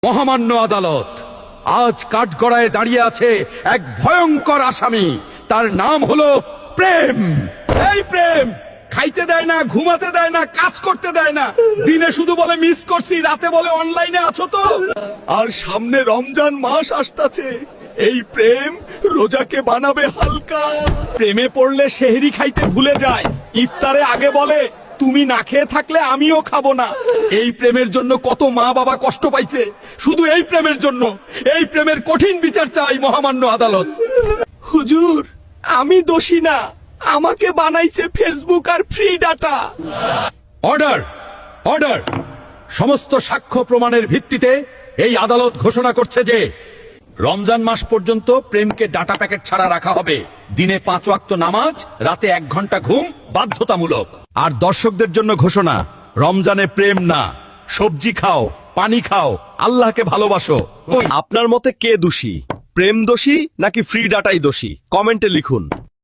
মহামান্য আদালত, আজ কাঠগড়ায় দাঁড়িয়ে আছে এক ভয়ঙ্কর আসামি। তার নাম হলো প্রেম। এই প্রেম খাইতে দেয় না, ঘুমাতে দেয় না, কাজ করতে দেয় না। দিনে শুধু বলে মিস করছি, রাতে বলে অনলাইনে আছো তো। আর সামনে রমজান মাস আসতেছে, এই প্রেম রোজাকে বানাবে হালকা। প্রেমে পড়লে সেহরি খাইতে ভুলে যায়, ইফতারে আগে বলে তুমি না খেয়ে থাকলে আমিও খাবো না। এই প্রেমের জন্য কত মা বাবা কষ্ট পাইছে, শুধু এই প্রেমের জন্য। এই প্রেমের কঠিন বিচার চাই মহামান্য আদালত। হুজুর, আমি দোষী না, আমাকে বানাইছে ফেসবুক আর ফ্রি ডাটা। Order, order. সমস্ত সাক্ষ্য প্রমাণের ভিত্তিতে এই আদালত ঘোষণা করছে যে রমজান মাস পর্যন্ত প্রেমকে ডাটা প্যাকেট ছাড়া রাখা হবে। দিনে 5 ওয়াক্ত নামাজ, রাতে 1 ঘন্টা ঘুম বাধ্যতামূলক। আর দর্শকদের জন্য ঘোষণা, রমজানে প্রেম না, সবজি খাও, পানি খাও, আল্লাহকে ভালোবাসো। আপনার মতে কে দোষী, প্রেম দোষী নাকি ফ্রি ডাটাই দোষী? কমেন্টে লিখুন।